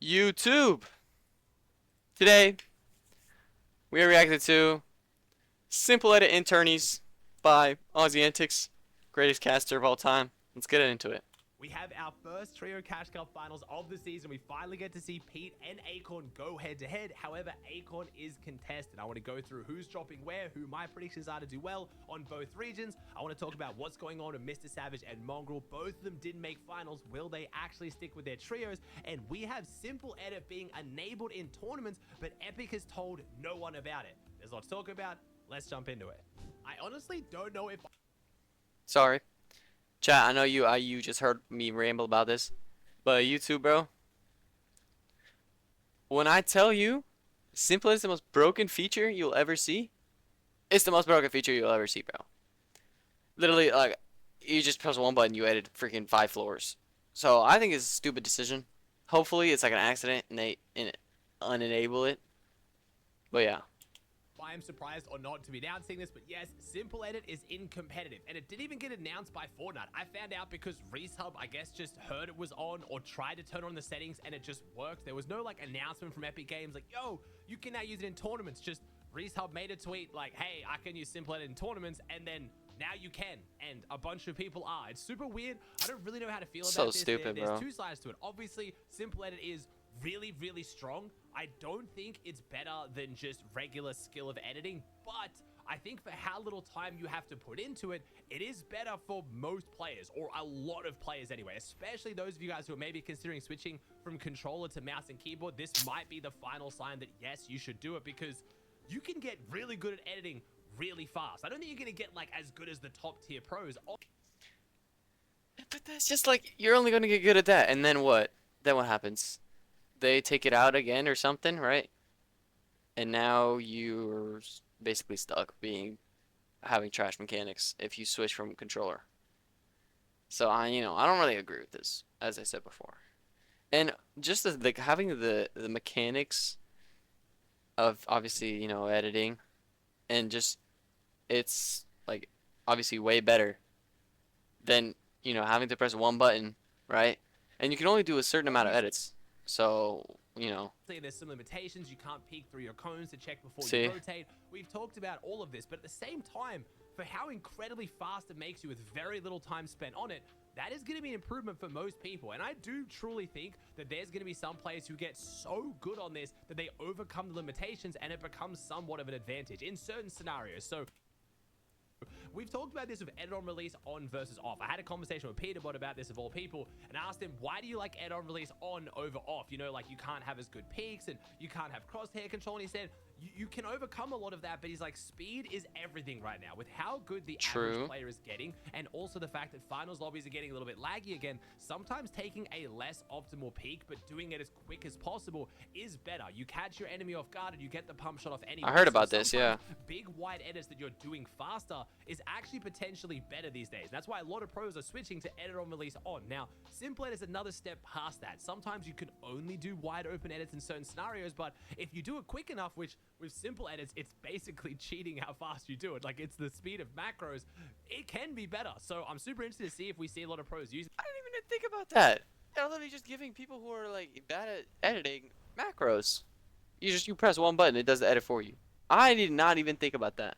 YouTube. Today, we are reacting to Simple Edit Internies by AussieAntics, greatest caster of all time. Let's get into it. We have our first Trio Cash Cup finals of the season. We finally get to see Pete and Acorn go head-to-head. However, Acorn is contested. I want to go through who's dropping where, who my predictions are to do well on both regions. I want to talk about what's going on with Mr. Savage and Mongrel. Both of them didn't make finals. Will they actually stick with their trios? And we have Simple Edit being enabled in tournaments, but Epic has told no one about it. There's a lot to talk about. Let's jump into it. I honestly don't know if... Sorry. Chat, I know you just heard me ramble about this, but YouTube, bro. When I tell you, Simple is the most broken feature you'll ever see, it's the most broken feature you'll ever see, bro. Literally, like, you just press one button, you edit freaking 5 floors. So I think it's a stupid decision. Hopefully, it's like an accident and they unenable it. But yeah. I am surprised or not to be announcing this, but yes, Simple Edit is in competitive, and it didn't even get announced by Fortnite. I found out because ReSub, I guess, just heard it was on or tried to turn on the settings, and it just worked. There was no like announcement from Epic Games like, yo, you can now use it in tournaments. Just ReSub made a tweet like, hey, I can use Simple Edit in tournaments, and then now you can, and a bunch of people are. It's super weird. I don't really know how to feel about this. Stupid, bro. There's two sides to it. Obviously, Simple Edit is really strong. I don't think it's better than just regular skill of editing, but I think for how little time you have to put into it, it is better for most players, or a lot of players anyway, especially those of you guys who are maybe considering switching from controller to mouse and keyboard. This might be the final sign that yes, you should do it, because you can get really good at editing really fast. I don't think you're gonna get like as good as the top tier pros. But that's just like, you're only gonna get good at that, and then what? Then what happens? They take it out again or something, right? And now you're basically stuck having trash mechanics if you switch from controller. So I don't really agree with this, as I said before. And just having the mechanics of obviously, editing, and just it's like obviously way better than, having to press one button, right? And you can only do a certain amount of edits. So, there's some limitations. You can't peek through your cones to check before See? you rotate. We've talked about all of this, but at the same time, for how incredibly fast it makes you with very little time spent on it, that is going to be an improvement for most people. And I do truly think that there's going to be some players who get so good on this that they overcome the limitations and it becomes somewhat of an advantage in certain scenarios. So we've talked about this with edit on release on versus off. I had a conversation with Peterbot about this of all people and asked him, why do you like edit on release on over off? Like you can't have as good peaks and you can't have crosshair control. And he said, you can overcome a lot of that, but he's like, speed is everything right now with how good the average player is getting, and also the fact that finals lobbies are getting a little bit laggy again. Sometimes taking a less optimal peak but doing it as quick as possible is better. You catch your enemy off guard and you get the pump shot off anyway. I heard about this, yeah. Big wide edits that you're doing faster is actually potentially better these days. That's why a lot of pros are switching to edit on release on. Now, Simple Edit is another step past that. Sometimes you can only do wide open edits in certain scenarios, but if you do it quick enough, which with Simple Edits, it's basically cheating how fast you do it. Like, it's the speed of macros. It can be better. So I'm super interested to see if we see a lot of pros use it. I didn't even think about that. They're literally just giving people who are like bad at editing macros. You press one button, it does the edit for you. I did not even think about that.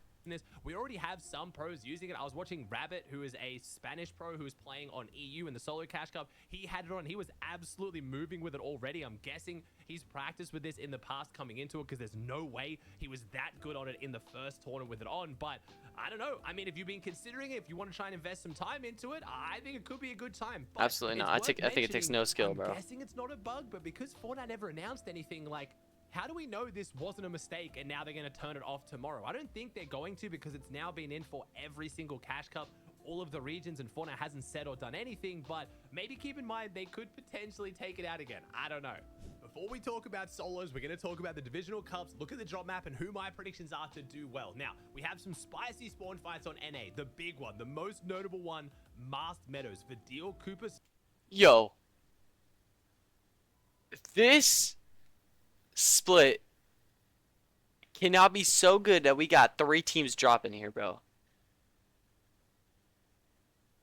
We already have some pros using it. I was watching Rabbit, who is a Spanish pro who is playing on EU in the solo cash cup. He had it on. He was absolutely moving with it already. I'm guessing he's practiced with this in the past coming into it, because there's no way he was that good on it in the first tournament with it on. But I don't know. I mean, if you've been considering it, if you want to try and invest some time into it, I think it could be a good time. But absolutely not. I think it takes no skill, bro. I'm guessing it's not a bug, but because Fortnite never announced anything, like, how do we know this wasn't a mistake and now they're going to turn it off tomorrow? I don't think they're going to, because it's now been in for every single cash cup, all of the regions, and Fortnite hasn't said or done anything, but maybe keep in mind they could potentially take it out again. I don't know. Before we talk about solos, we're going to talk about the divisional cups, look at the drop map, and who my predictions are to do well. Now, we have some spicy spawn fights on NA. The big one, the most notable one, Masked Meadows, Vidal Cooper. Yo. This split cannot be so good that we got 3 teams dropping here, bro.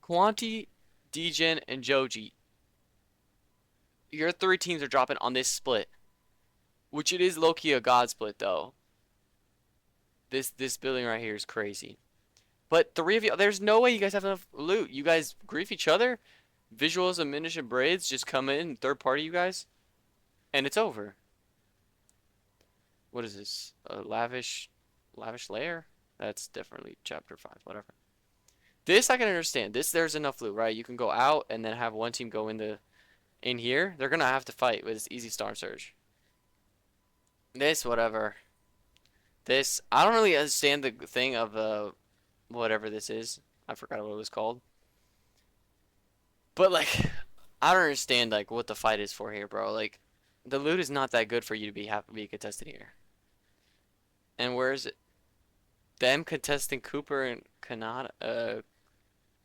Quanti, Degen, and Joji. Your 3 teams are dropping on this split, which it is low-key a god split though. This building right here is crazy. But 3 of you, there's no way you guys have enough loot. You guys grief each other. Visuals and Minish and Braids just come in, third party you guys, and it's over. What is this? A lavish layer? That's definitely chapter 5, whatever. This I can understand. This there's enough loot, right? You can go out and then have one team go in here. They're gonna have to fight with this easy star surge. This whatever. This I don't really understand the thing of whatever this is. I forgot what it was called. But like I don't understand like what the fight is for here, bro. Like the loot is not that good for you to be contested here. And where is it? Them contesting Cooper and Kanata,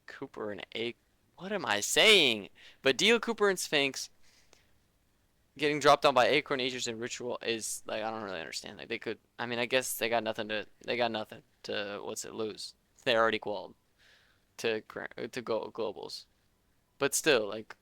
Cooper and A. What am I saying? But Deal Cooper and Sphinx getting dropped on by Acorn, Aegis, and Ritual is like I don't really understand. Like they could. I mean, I guess they got nothing to. They got nothing to. What's it lose? They're already qualified to go globals. But still, like,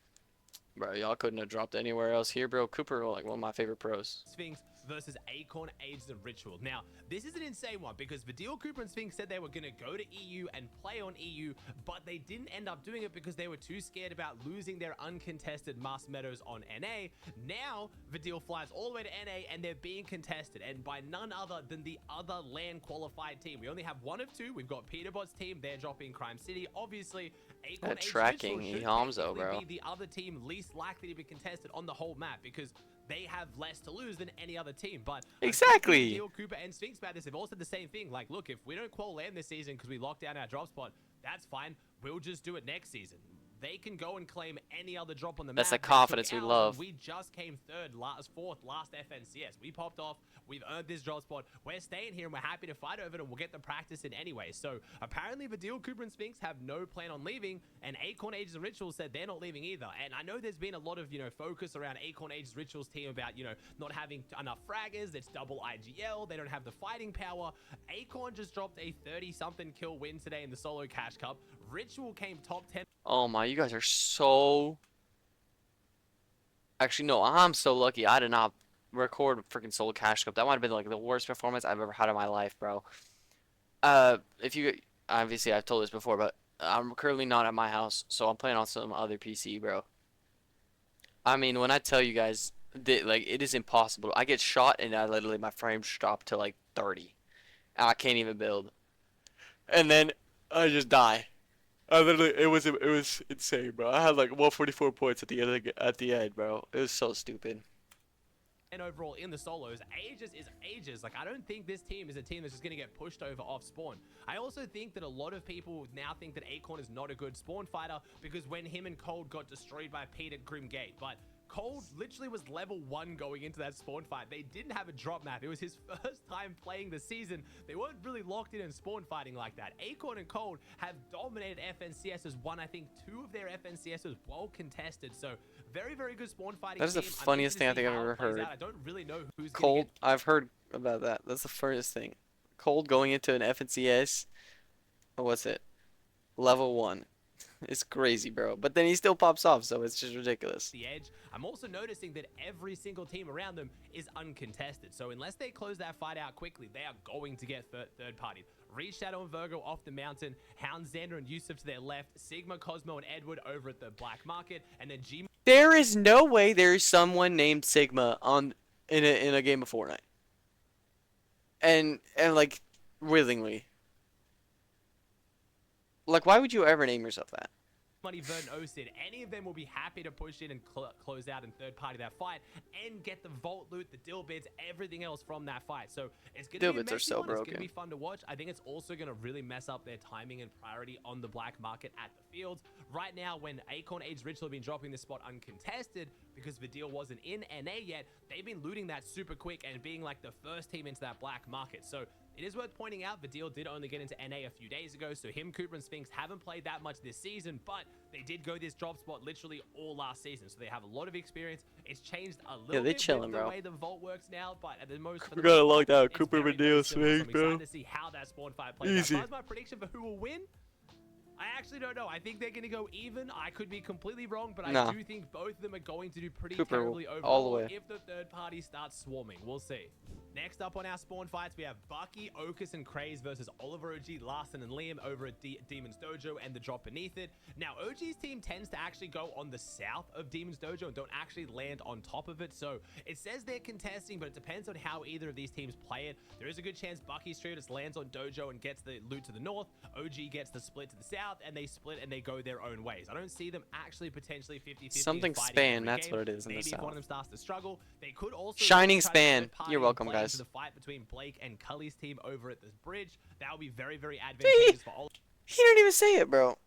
bro, y'all couldn't have dropped anywhere else here, bro. Cooper, like one of my favorite pros. Sphinx versus Acorn, Aegis, and Ritual. Now, this is an insane one because Vidal, Cooper, and Sphinx said they were going to go to EU and play on EU, but they didn't end up doing it because they were too scared about losing their uncontested Mast Meadows on NA. Now, Vidal flies all the way to NA and they're being contested, and by none other than the other LAN qualified team. We only have one of two. We've got Peterbot's team. They're dropping Crime City. Obviously, Acorn, That Aegis, tracking, Ritual should Hamzo, bro. be the other team least likely to be contested on the whole map because they have less to lose than any other team. But Exactly. Deal, Cooper, and Sphinx about this, they've all said the same thing. Like, look, if we don't qual land this season because we locked down our drop spot, that's fine. We'll just do it next season. They can go and claim any other drop on the map. That's the confidence we love. We just came fourth last FNCS. We popped off. We've earned this drop spot. We're staying here and we're happy to fight over it and we'll get the practice in anyway. So apparently Vidal, Cooper, and Sphinx have no plan on leaving, and Acorn, Aegis, and Rituals said they're not leaving either. And I know there's been a lot of, focus around Acorn, Aegis, Rituals team about, not having enough fraggers. It's double IGL. They don't have the fighting power. Acorn just dropped a 30-something kill win today in the solo cash cup. Ritual came top 10. Oh my, you guys are so. Actually, no, I'm so lucky. I did not record freaking Solo Cash Cup. That might have been like the worst performance I've ever had in my life, bro. If you obviously I've told this before, but I'm currently not at my house, so I'm playing on some other PC, bro. I mean, when I tell you guys that like it is impossible. I get shot and I literally my frames drop to like 30. And I can't even build. And then I just die. I literally, it was insane, bro. I had like 144 points at the end, bro. It was so stupid. And overall in the solos, Aegis is Aegis. Like, I don't think this team is a team that's just going to get pushed over off spawn. I also think that a lot of people now think that Acorn is not a good spawn fighter because when him and Cold got destroyed by Pete at Grim Gate, but Cold literally was level 1 going into that spawn fight. They didn't have a drop map. It was his first time playing the season. They weren't really locked in spawn fighting like that. Acorn and Cold have dominated FNCSs, won I think 2 of their FNCSs well contested. So very, very good spawn fighting. That is the funniest thing I think I've ever heard. I don't really know who's Cold. I've heard about that. That's the funniest thing. Cold going into an FNCS. Or what's it? Level 1. It's crazy, bro. But then he still pops off, so it's just ridiculous. The edge. I'm also noticing that every single team around them is uncontested. So unless they close that fight out quickly, they are going to get third party. Reed, Shadow, and Virgo off the mountain. Hound, Xander, and Yusuf to their left. Sigma, Cosmo, and Edward over at the black market. And then G. There is no way there is someone named Sigma in a game of Fortnite. And like willingly. Like, why would you ever name yourself that? Money, Vern, Osid, any of them will be happy to push in and close out and third party that fight and get the vault loot, the dill bids, everything else from that fight. So it's going to be a messy one. It's going to be fun to watch. I think it's also going to really mess up their timing and priority on the black market at the fields. Right now, when Acorn, Aegis, Ritual have been dropping this spot uncontested because the deal wasn't in NA yet, they've been looting that super quick and being like the first team into that black market. So it is worth pointing out, Vidal did only get into NA a few days ago, so him, Cooper, and Sphinx haven't played that much this season, but they did go this drop spot literally all last season, so they have a lot of experience. It's changed a little bit with the way the vault works now, but at the most... We gotta lock down Cooper, Vidal, Sphinx, bro. I'm excited to see how that spawn fight plays out. As far as my prediction for who will win, I actually don't know. I think they're going to go even. I could be completely wrong, but No. I do think both of them are going to do pretty Cooper terribly all the overall way. if the third party starts swarming. We'll see. Next up on our spawn fights, we have Bucky, Okus, and Craze versus Oliver, OG, Larson, and Liam over at Demon's Dojo and the drop beneath it. Now, OG's team tends to actually go on the south of Demon's Dojo and don't actually land on top of it. So it says they're contesting, but it depends on how either of these teams play it. There is a good chance Bucky's trio just lands on Dojo and gets the loot to the north. OG gets the split to the south, and they split and they go their own ways. I don't see them actually potentially 50-50. Something span, that's what it is in the Maybe if south. one of them starts to struggle, they could also Shining try to span. third party You're welcome, and play guys. into the fight between Blake and Cully's team over at this bridge. That would be very, very advantageous for Oliver. He didn't even say it, bro.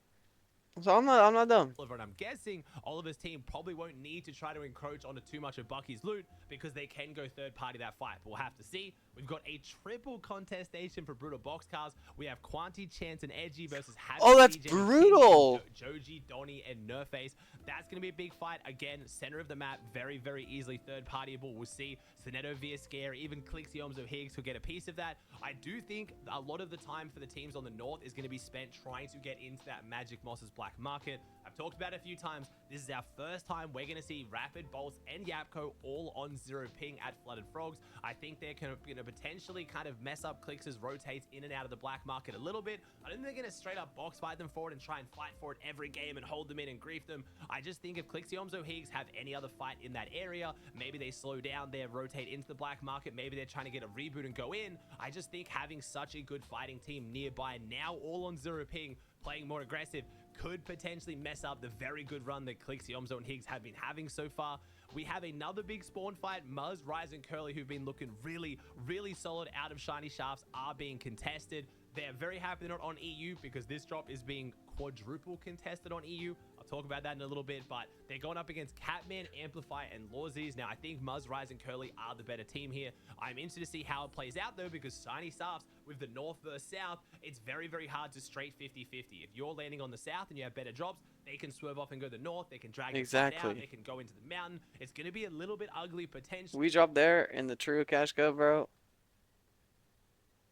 So I'm not dumb. And I'm guessing Oliver's team probably won't need to try to encroach onto too much of Bucky's loot because they can go third party that fight. But we'll have to see. We've got a triple contestation for Brutal Boxcars. We have Quanti, Chance, and Edgy versus Habit. Oh, that's CJ, brutal. Joji, Donnie, and Nerface. That's going to be a big fight. Again, center of the map, very, very easily third partyable. We'll see Soneto via Scare, even Clixiomzo Higgs could get a piece of that. I do think a lot of the time for the teams on the north is going to be spent trying to get into that Magic Moss's black market. I've talked about it a few times. This is our first time we're going to see Rapid, Bolts, and Yapko all on 0 ping at Flooded Frogs. I think they're going to potentially kind of mess up Clix's rotates in and out of the black market a little bit. I don't think they're going to straight up box fight them for it and try and fight for it every game and hold them in and grief them. I just think if Clixiomzo Higgs have any other fight in that area, maybe they slow down their rotate into the black market, maybe they're trying to get a reboot and go in. I just think having such a good fighting team nearby, now all on 0 ping, playing more aggressive, could potentially mess up the very good run that Clixiomzo and Higgs have been having so far. We have another big spawn fight. Muzz, Rise, and Curly, who've been looking really, really solid out of Shiny Shafts, are being contested. They're very happy they're not on EU because this drop is being quadruple contested on EU. I'll talk about that in a little bit, but they're going up against Catman, Amplify, and Lawsies. Now, I think Muzz, Rise, and Curly are the better team here. I'm interested to see how it plays out, though, because Shiny Shafts, with the north versus south, it's very, very hard to straight 50-50. If you're landing on the south and you have better drops, they can swerve off and go to the north. They can drag it out. They can go into the mountain. It's going to be a little bit ugly potentially. We dropped there in the True Cash Cup, bro.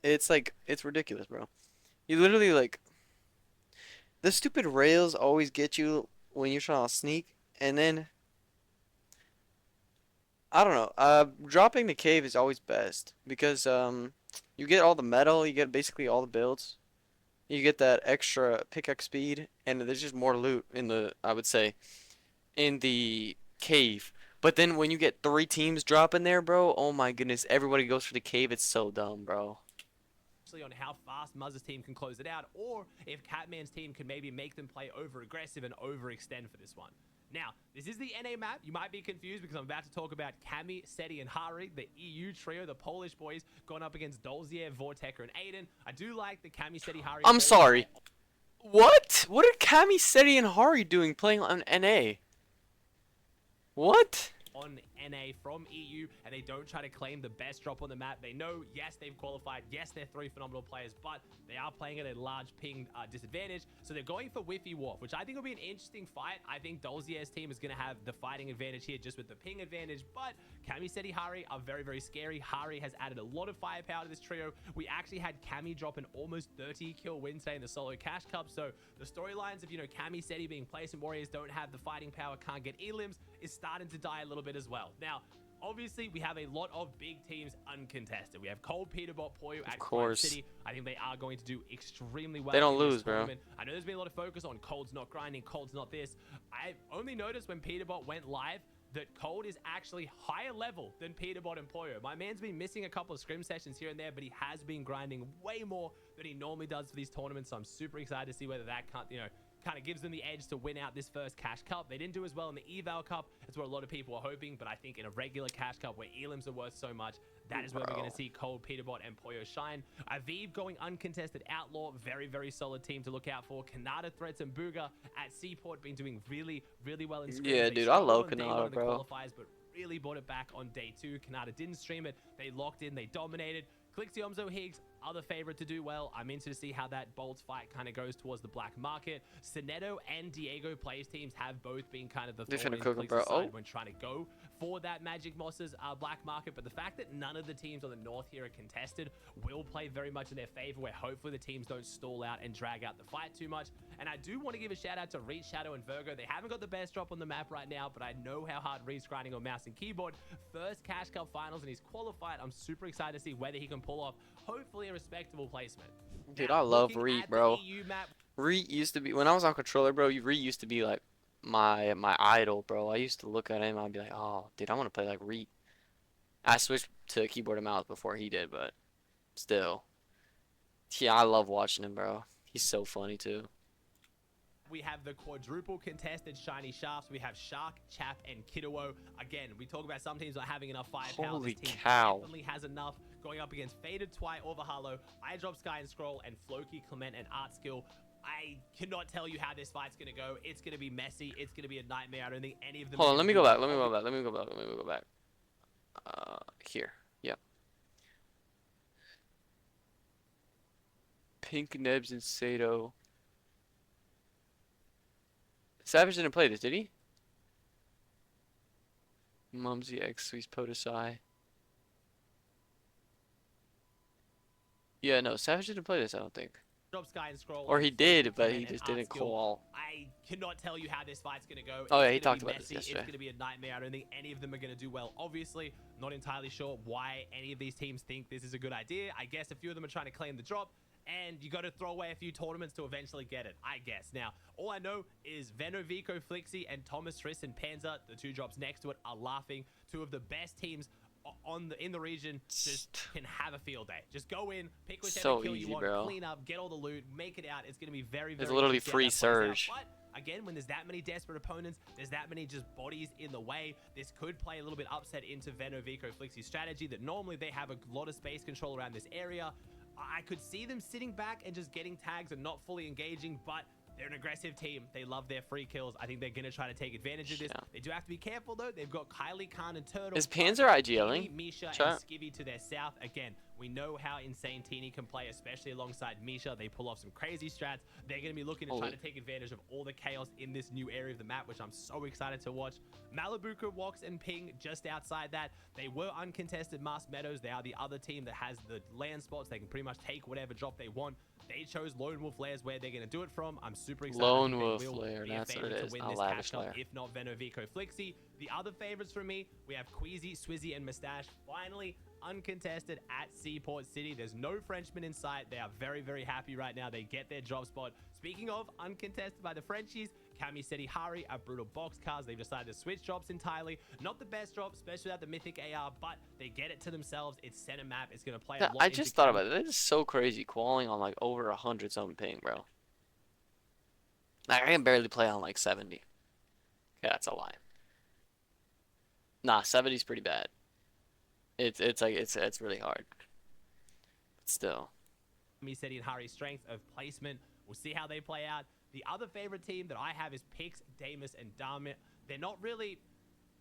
It's like, it's ridiculous, bro. You literally, like, the stupid rails always get you when you're trying to sneak, and then, I don't know, dropping the cave is always best, because, you get all the metal, you get basically all the builds, you get that extra pickaxe speed, and there's just more loot in the, I would say, in the cave. But then when you get 3 teams dropping there, bro, oh my goodness, everybody goes for the cave, it's so dumb, bro. On how fast Muzz's team can close it out, or if Catman's team can maybe make them play over aggressive and overextend for this one. Now, this is the NA map. You might be confused because I'm about to talk about Cami, Seti, and Hari, the EU trio, the Polish boys, going up against Dolzier, Vortecker, and Aiden. I do like the Cami, Seti, Hari. I'm sorry. What? What are Cami, Seti, and Hari doing playing on NA? What? On NA from EU, and they don't try to claim the best drop on the map. They know, yes, they've qualified, yes, they're 3 phenomenal players, but they are playing at a large ping disadvantage, so they're going for Whiffy Wharf, which I think will be an interesting fight. I think Dolzier's team is going to have the fighting advantage here just with the ping advantage, but Cami, Seti, Hari are very, very scary. Hari has added a lot of firepower to this trio. We actually had Cami drop an almost 30 kill win today in the solo cash cup, so the storylines of, you know, Cami, Seti being placement warriors, don't have the fighting power, can't get elims, is starting to die a little bit as well. Now, obviously, we have a lot of big teams uncontested. We have Cold, Peterbot, Poyo at Crime City. I think they are going to do extremely well. They don't lose, bro. I know there's been a lot of focus on Cold's not grinding, Cold's not this. I've only noticed when Peterbot went live that Cold is actually higher level than Peterbot and Poyo. My man's been missing a couple of scrim sessions here and there, but he has been grinding way more than he normally does for these tournaments. So I'm super excited to see whether that can't, you know, kind of gives them the edge to win out this first Cash Cup. They didn't do as well in the Eval Cup. It's what a lot of people are hoping, but I think in a regular Cash Cup where elims are worth so much, that is where we're going to see Cold, Peterbot, and Poyo shine. Aviv going uncontested Outlaw, very, very solid team to look out for. Kanata, Threats, and Booga at Seaport been doing really, really well in scrims. Yeah, dude, I love Kanata, bro. But really brought it back on day 2. Kanata didn't stream it. They locked in, they dominated. Clixiomzo Higgs, other favorite to do well. I'm interested to see how that Bolts fight kind of goes towards the black market. Soneto and Diego plays teams have both been kind of the thorn in Clix's side when trying to go for that Magic Moss's black market, but the fact that none of the teams on the north here are contested will play very much in their favor, where hopefully the teams don't stall out and drag out the fight too much. And I do want to give a shout out to Reach, Shadow, and Virgo. They haven't got the best drop on the map right now, but I know how hard Reach's grinding on mouse and keyboard. First Cash Cup finals, and he's qualified. I'm super excited to see whether he can pull off, hopefully, a respectable placement. Dude, Now, I love looking Reet, at the bro. EU map, Reet used to be, when I was on controller, bro, Reet used to be like my idol, bro. I used to look at him, I'd be like, oh, dude, I want to play like Reet. I switched to keyboard and mouse before he did, but still. Yeah, I love watching him, bro. He's so funny too. we have the quadruple contested shiny shafts. We have Shark, Chap, and Kiddo. Again, we talk about some teams not having enough firepower. Holy This team cow. definitely has enough, going up against Faded Twi, Overhalo, Eyedrop, Sky and Scroll, and Floki, Clement, and Art Skill. I cannot tell you how this fight's going to go. It's going to be messy. It's going to be a nightmare. I don't think any of them... Hold on, let me go back. Let me go back. Here. Yep. Pink Nebs and Sato. Savage didn't play this, did he? Mumsy X Sweets Potasai. Yeah, no, Savage didn't play this, I don't think. Sky and Scroll, Or he did, but he just didn't call. I cannot tell you how this fight's going to go. Oh, yeah, he It's gonna talked be about this messy. yesterday. It's going to be a nightmare. I don't think any of them are going to do well. Obviously, not entirely sure why any of these teams think this is a good idea. I guess a few of them are trying to claim the drop, and you got to throw away a few tournaments to eventually get it, I guess. Now, all I know is Veno, Vico, Flixie, and Thomas, Friss, and Panzer, the two drops next to it, are laughing. Two of the best teams in the region just can have a field day. Just go in, pick whichever So kill easy, you want, bro. clean up, get all the loot, make it out. It's going to be very, very It's literally easy to free see how that plays out. surge. But again, when there's that many desperate opponents, there's that many just bodies in the way, this could play a little bit upset into Veno, Vico, Flixie's strategy that normally they have a lot of space control around this area. I could see them sitting back and just getting tags and not fully engaging, but they're an aggressive team. They love their free kills. I think they're going to try to take advantage of this. Yeah. They do have to be careful, though. They've got Kylie, Khan, and Turtle. Is Panzer IGLing? Misha and Chat? Skivvy to their south. Again, we know how insane Teeny can play, especially alongside Misha. They pull off some crazy strats. They're going to be looking to try to take advantage of all the chaos in this new area of the map, which I'm so excited to watch. Malibuka, Wox, and Ping just outside that. They were uncontested Mars Meadows. They are the other team that has the land spots. They can pretty much take whatever drop they want. They chose Lone Wolf Lairs where they're going to do it from. I'm super excited. Lone Wolf Lair, that's what it is, not Lavish Lair. If not Veno, Vico, Flixie. The other favorites for me, we have Queasy, Swizzy, and Mustache. Finally, uncontested at Seaport City. There's no Frenchmen in sight. They are very, very happy right now. They get their drop spot. Speaking of uncontested by the Frenchies, Kami Seti Hari are brutal box cars. They've decided to switch drops entirely. Not the best drop, especially without the Mythic AR, but they get it to themselves. It's center map. It's going to play a lot. I just thought about it. This is so crazy, qualling on like over 100 something ping, bro. Like, I can barely play on like 70. Okay, that's a lie. Nah, 70's pretty bad. It's really hard. But still. Kami Seti and Hari's strength of placement. We'll see how they play out. The other favorite team that I have is Pix, Damus, and Damit. They're not really...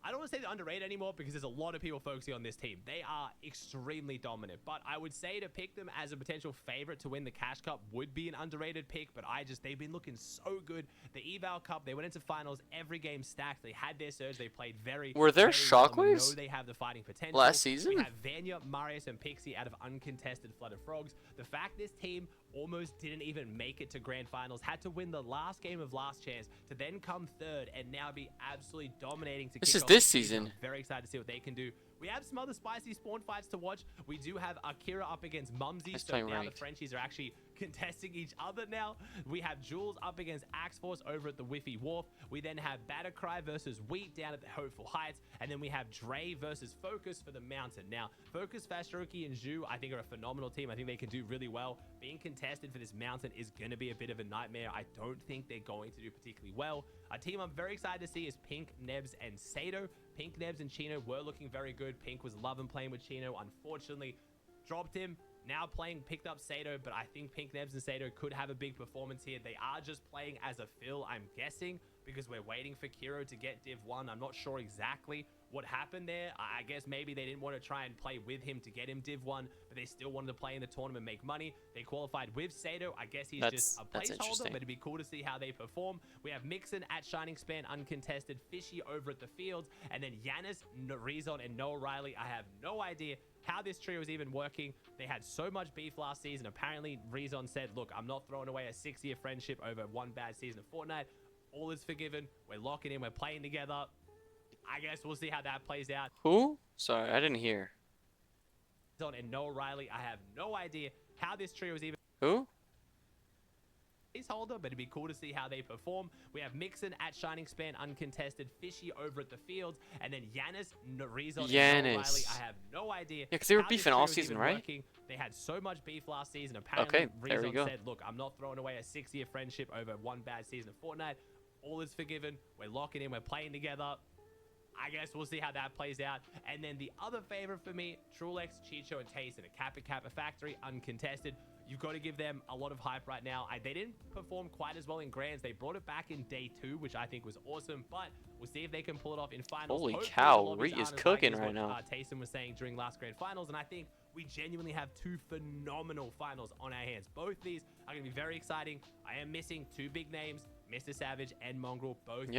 I don't want to say they're underrated anymore because there's a lot of people focusing on this team. They are extremely dominant, but I would say to pick them as a potential favorite to win the Cash Cup would be an underrated pick, but they've been looking so good. The Eval Cup, they went into finals, every game stacked. They had their surge. They played very Were there very well, and we shockwaves know they have the fighting potential. last season? We have Vanya, Marius, and Pixie out of uncontested Flooded Frogs. The fact this team almost didn't even make it to grand finals, had to win the last game of last chance to then come third and now be absolutely dominating to This kick is off this the season. I'm very excited to see what they can do. We have some other spicy spawn fights to watch. We do have Akira up against Mumsy, He's so playing now ranked. the Frenchies are actually contesting each other now. We have Jules up against Axe Force over at the Whiffy Wharf. We then have Battercry versus Wheat down at the Hopeful Heights. And then we have Dre versus Focus for the Mountain. Now, Focus, Fastroki, and Zhu, I think, are a phenomenal team. I think they can do really well. Being contested for this mountain is going to be a bit of a nightmare. I don't think they're going to do particularly well. A team I'm very excited to see is Pink, Nebs, and Sato. Pink, Nebs, and Chino were looking very good. Pink was loving playing with Chino. Unfortunately, dropped him. Now picked up Sato, but I think Pink, Nebs, and Sato could have a big performance here. They are just playing as a fill, I'm guessing, because we're waiting for Kiro to get Div 1. I'm not sure exactly what happened there. I guess maybe they didn't want to try and play with him to get him Div 1, but they still wanted to play in the tournament, make money. They qualified with Sato. I guess he's just a placeholder, but it'd be cool to see how they perform. We have Mixon at Shining Span, uncontested. Fishy over at the Fields, and then Giannis, Rezon, and Noah Riley. I have no idea how this trio is even working. They had so much beef last season. Apparently, Rezon said, look, I'm not throwing away a 6-year friendship over one bad season of Fortnite. All is forgiven. We're locking in. We're playing together. I guess we'll see how that plays out. Who? Sorry, I didn't hear. And Noah Riley, I have no idea how this trio is even Who? placeholder, but it'd be cool to see how they perform. We have Mixon at Shining Span, uncontested. Fishy over at the Fields, and then Giannis, Rezon, and Noah Riley. I have no idea. Yeah, because they were beefing all season, right? Working. They had so much beef last season. Apparently, there we go. Rezon said, look, I'm not throwing away a 6-year friendship over one bad season of Fortnite. All is forgiven. We're locking in. We're playing together. I guess we'll see how that plays out. And then the other favorite for me, Trulex, Chicho, and Tayson, a Kappa Factory, uncontested. You've got to give them a lot of hype right now. They didn't perform quite as well in Grands. They brought it back in day 2, which I think was awesome. But we'll see if they can pull it off in finals. Holy Hopefully cow, Reed is cooking right now. Tayson was saying during last Grand Finals, and I think we genuinely have 2 phenomenal finals on our hands. Both these are going to be very exciting. I am missing 2 big names, Mr. Savage and Mongrel, both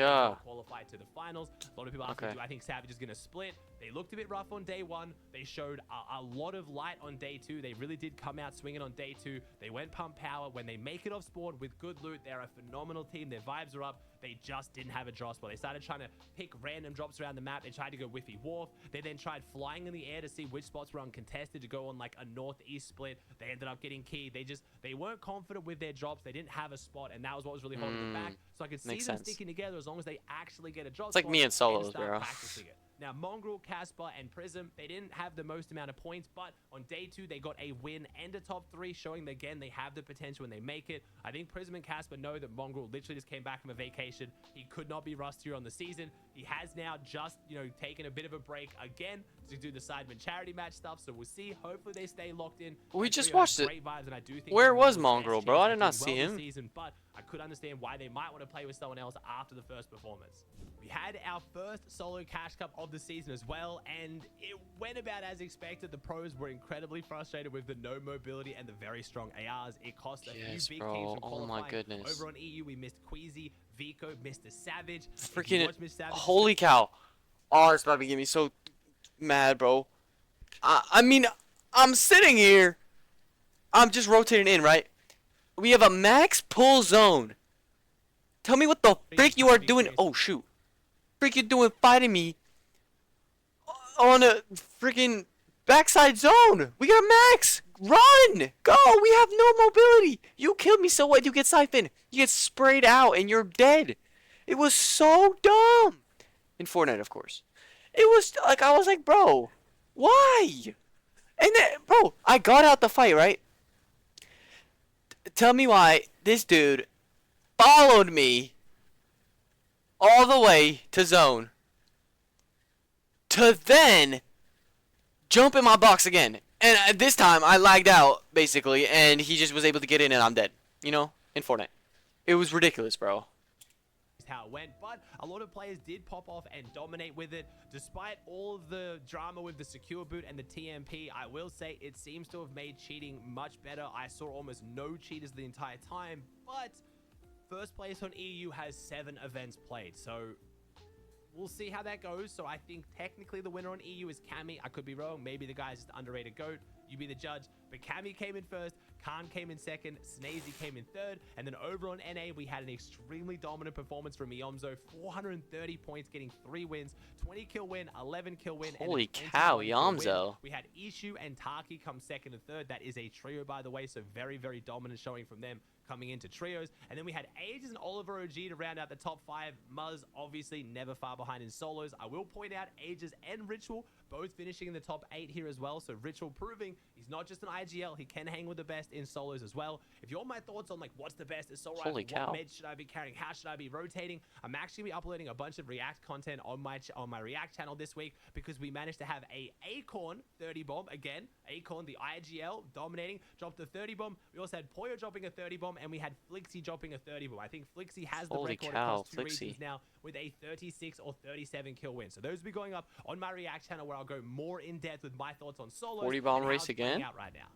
qualified to the finals. A lot of people asking, do I think Savage is going to split? They looked a bit rough on day 1. They showed a lot of light on day 2. They really did come out swinging on day 2. They went pump power. When they make it off spawn with good loot, they're a phenomenal team. Their vibes are up. They just didn't have a drop spot. They started trying to pick random drops around the map. They tried to go Whiffy Wharf. They then tried flying in the air to see which spots were uncontested to go on like a northeast split. They ended up getting key. They weren't confident with their drops. They didn't have a spot, and that was what was really holding them back. So I could see them sticking together as long as they actually get a drop spot. It's like me and Solos, start bro. practicing it. Now, Mongrel, Casper, and Prism, they didn't have the most amount of points, but on day 2, they got a win and a top 3, showing that, again, they have the potential when they make it. I think Prism and Casper know that Mongrel literally just came back from a vacation. He could not be rustier on the season. He has now just, taken a bit of a break again to do the Sidemen charity match stuff, so we'll see. Hopefully, they stay locked in. We just watched it. Great vibes, and I do think Where was Mongrel, bro? I did not see him. Season, but I could understand why they might want to play with someone else after the first performance. We had our first solo cash cup of the season as well, and it went about as expected. The pros were incredibly frustrated with the no mobility and the very strong ARs. It cost a few big teams from qualifying. Oh my goodness. Over on EU, we missed Queasy, Vico, Mr. Savage. Freaking holy cow. Oh, it's about to get me so mad, bro. I mean, I'm sitting here. I'm just rotating in, right? We have a max pull zone. Tell me what the frick you are doing. Oh, shoot. Frick you doing fighting me on a freaking backside zone. We got a max. Run. Go. We have no mobility. You killed me, so what? You get siphoned. You get sprayed out and you're dead. It was so dumb. In Fortnite, of course. It was like, I was like, bro, why? And then, bro, I got out the fight, right? Tell me why this dude followed me all the way to zone to then jump in my box again. And this time I lagged out, basically, and he just was able to get in and I'm dead. In Fortnite. It was ridiculous, bro. How it went, but a lot of players did pop off and dominate with it. Despite all of the drama with the secure boot and the TMP, I will say it seems to have made cheating much better. I saw almost no cheaters the entire time, but first place on EU has 7 events played, so we'll see how that goes. So I think technically the winner on EU is Cammy. I could be wrong. Maybe the guy's just underrated GOAT. You be the judge. But Cammy came in first. Khan came in second. Snazy came in third. And then over on NA, we had an extremely dominant performance from Yomzo. 430 points, getting 3 wins. 20 kill win, 11 kill win. Holy cow, Yomzo. We had Ishu and Taki come second and third. That is a trio, by the way. So very, very dominant showing from them coming into trios. And then we had Ages and Oliver OG to round out the top 5. Muzz, obviously, never far behind in solos. I will point out Ages and Ritual both finishing in the top 8 here as well. So Ritual proving he's not just an IGL, he can hang with the best in solos as well. If you want my thoughts on like what's the best in solo rifle, Holy cow. what meds should I be carrying, how should I be rotating, I'm actually be uploading a bunch of React content on my React channel this week, because we managed to have a Acorn 30 bomb again. Acorn, the IGL, dominating, dropped a 30 bomb. We also had Poyo dropping a 30 bomb, and we had Flixie dropping a 30 bomb. I think Flixie has the Holy record cow, across 2 regions Flixie. now with a 36 or 37 kill win. So those will be going up on my React channel, where I'll go more in depth with my thoughts on solos. 40 bomb and how race it's playing again? out right now.